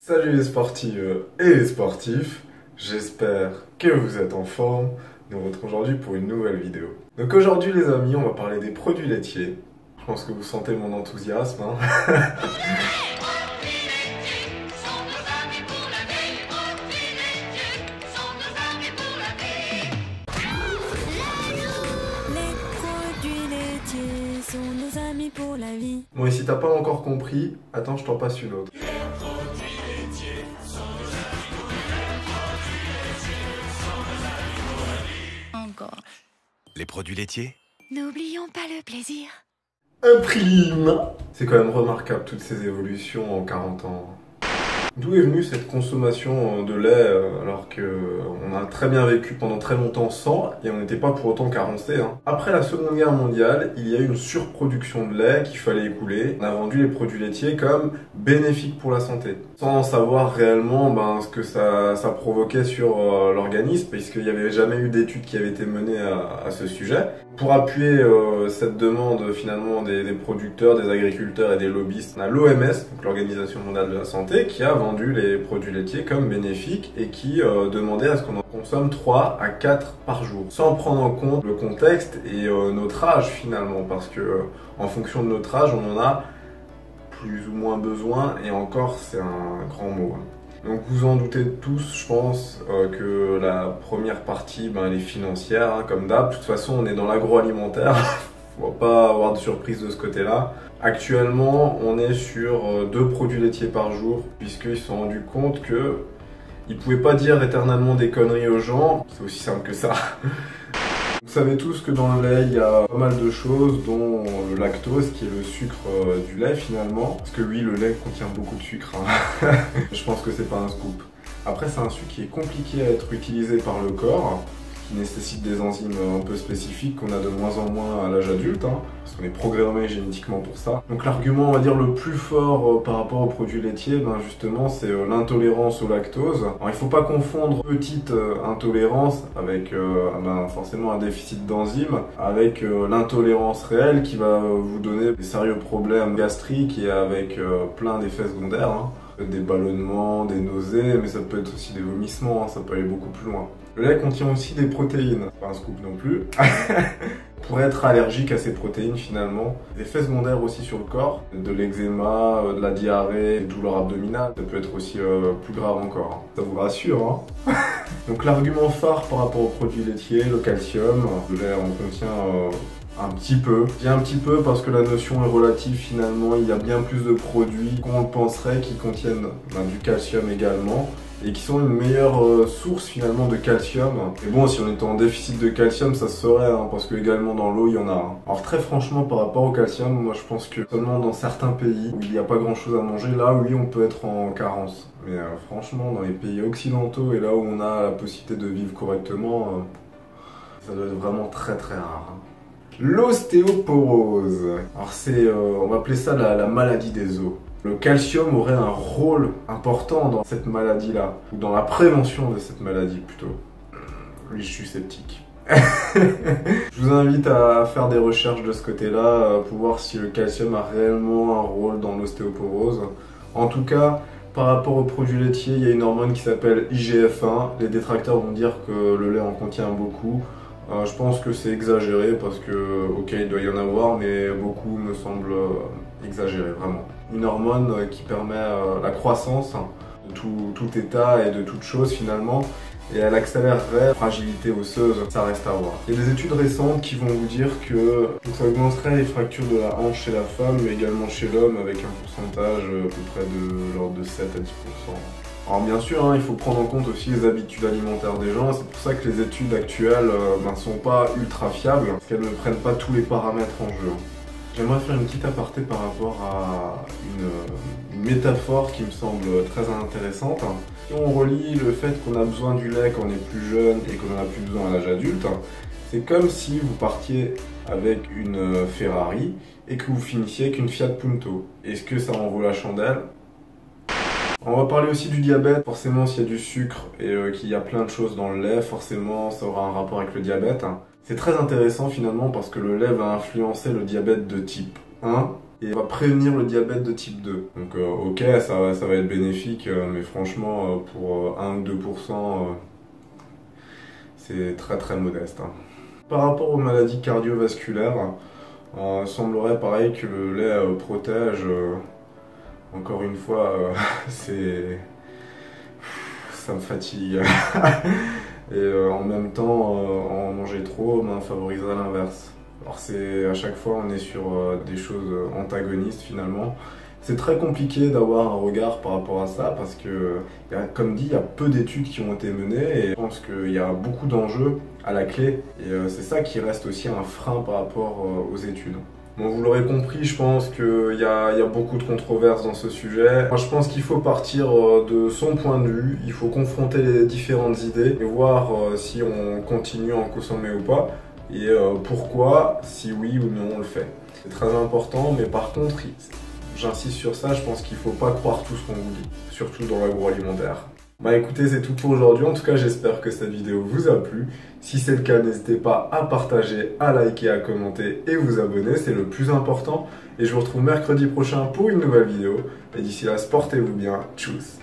Salut les sportives et les sportifs, j'espère que vous êtes en forme. Nous retrouvons aujourd'hui pour une nouvelle vidéo. Donc aujourd'hui les amis, on va parler des produits laitiers. Je pense que vous sentez mon enthousiasme. Sont nos amis pour la vie. Bon, et si t'as pas encore compris, attends, je t'en passe une autre. Encore. Les produits laitiers? N'oublions pas le plaisir. Imprime. C'est quand même remarquable toutes ces évolutions en 40 ans. D'où est venue cette consommation de lait alors qu'on a très bien vécu pendant très longtemps sans et on n'était pas pour autant carencé. Après la Seconde Guerre mondiale, il y a eu une surproduction de lait qu'il fallait écouler. On a vendu les produits laitiers comme bénéfiques pour la santé, sans savoir réellement ce que ça provoquait sur l'organisme, puisqu'il n'y avait jamais eu d'études qui avaient été menées à ce sujet. Pour appuyer cette demande finalement des producteurs, des agriculteurs et des lobbyistes, on a l'OMS, donc l'Organisation mondiale de la santé, qui a vendu les produits laitiers comme bénéfiques et qui demandait à ce qu'on en consomme 3 à 4 par jour, sans prendre en compte le contexte et notre âge finalement, parce que en fonction de notre âge, on en a plus ou moins besoin, et encore c'est un grand mot. Donc vous en doutez tous, je pense, que la première partie, elle est financière, comme d'hab. De toute façon, on est dans l'agroalimentaire, on va pas avoir de surprise de ce côté-là. Actuellement, on est sur 2 produits laitiers par jour, puisqu'ils se sont rendus compte que ils pouvaient pas dire éternellement des conneries aux gens, c'est aussi simple que ça. Vous savez tous que dans le lait, il y a pas mal de choses, dont le lactose, qui est le sucre du lait finalement. Parce que oui, le lait contient beaucoup de sucre. Je pense que c'est pas un scoop. Après, c'est un sucre qui est compliqué à être utilisé par le corps, qui nécessite des enzymes un peu spécifiques qu'on a de moins en moins à l'âge adulte, parce qu'on est programmé génétiquement pour ça. Donc l'argument, on va dire, le plus fort par rapport aux produits laitiers, justement, c'est l'intolérance au lactose. Alors il faut pas confondre petite intolérance avec forcément un déficit d'enzymes, avec l'intolérance réelle qui va vous donner des sérieux problèmes gastriques et avec plein d'effets secondaires. Des ballonnements, des nausées, mais ça peut être aussi des vomissements, ça peut aller beaucoup plus loin. Le lait contient aussi des protéines, pas un scoop non plus. Pour être allergique à ces protéines finalement, des effets secondaires aussi sur le corps, de l'eczéma, de la diarrhée, des douleurs abdominales, ça peut être aussi plus grave encore. Ça vous rassure, Donc l'argument phare par rapport aux produits laitiers, le calcium, le lait en contient un petit peu. Je dis un petit peu parce que la notion est relative finalement, il y a bien plus de produits qu'on le penserait qui contiennent du calcium également et qui sont une meilleure source finalement de calcium. Et bon, si on était en déficit de calcium, ça se saurait, parce que également dans l'eau, il y en a. Alors très franchement, par rapport au calcium, moi je pense que seulement dans certains pays où il n'y a pas grand chose à manger, là oui, on peut être en carence. Mais franchement, dans les pays occidentaux et là où on a la possibilité de vivre correctement, ça doit être vraiment très très rare. L'ostéoporose. Alors on va appeler ça la maladie des os. Le calcium aurait un rôle important dans cette maladie-là, ou dans la prévention de cette maladie plutôt. Oui, je suis sceptique. Je vous invite à faire des recherches de ce côté-là pour voir si le calcium a réellement un rôle dans l'ostéoporose. En tout cas, par rapport aux produits laitiers, il y a une hormone qui s'appelle IGF-1. Les détracteurs vont dire que le lait en contient beaucoup. Je pense que c'est exagéré parce que, ok, il doit y en avoir, mais beaucoup me semblent exagérés, vraiment. Une hormone qui permet la croissance de tout état et de toute chose finalement, et elle accélérerait la fragilité osseuse, ça reste à voir. Il y a des études récentes qui vont vous dire que ça augmenterait les fractures de la hanche chez la femme, mais également chez l'homme, avec un pourcentage à peu près de l'ordre de 7 à 10%. Alors bien sûr, il faut prendre en compte aussi les habitudes alimentaires des gens, c'est pour ça que les études actuelles ne sont pas ultra fiables, parce qu'elles ne prennent pas tous les paramètres en jeu. J'aimerais faire une petite aparté par rapport à une métaphore qui me semble très intéressante. Si on relie le fait qu'on a besoin du lait quand on est plus jeune et qu'on n'en a plus besoin à l'âge adulte, c'est comme si vous partiez avec une Ferrari et que vous finissiez avec une Fiat Punto. Est-ce que ça en vaut la chandelle ? On va parler aussi du diabète. Forcément, s'il y a du sucre et qu'il y a plein de choses dans le lait, forcément ça aura un rapport avec le diabète. C'est très intéressant finalement parce que le lait va influencer le diabète de type 1 et va prévenir le diabète de type 2. Donc ok, ça va être bénéfique, mais franchement, pour 1 ou 2%, c'est très très modeste. Hein. Par rapport aux maladies cardiovasculaires, il semblerait pareil que le lait protège. Encore une fois, ça me fatigue. Et en même temps, en manger trop favoriserait l'inverse. Alors à chaque fois on est sur des choses antagonistes finalement. C'est très compliqué d'avoir un regard par rapport à ça parce que, comme dit, il y a peu d'études qui ont été menées et je pense qu'il y a beaucoup d'enjeux à la clé et c'est ça qui reste aussi un frein par rapport aux études. Bon, vous l'aurez compris, je pense qu'il y a beaucoup de controverses dans ce sujet. Moi, je pense qu'il faut partir de son point de vue, il faut confronter les différentes idées et voir si on continue à en consommer ou pas. Et pourquoi, si oui ou non on le fait. C'est très important, mais par contre, j'insiste sur ça, je pense qu'il ne faut pas croire tout ce qu'on vous dit, surtout dans l'agroalimentaire. Bah écoutez, c'est tout pour aujourd'hui, en tout cas j'espère que cette vidéo vous a plu. Si c'est le cas, n'hésitez pas à partager, à liker, à commenter et vous abonner, c'est le plus important. Et je vous retrouve mercredi prochain pour une nouvelle vidéo. Et d'ici là, portez-vous bien, tchuss.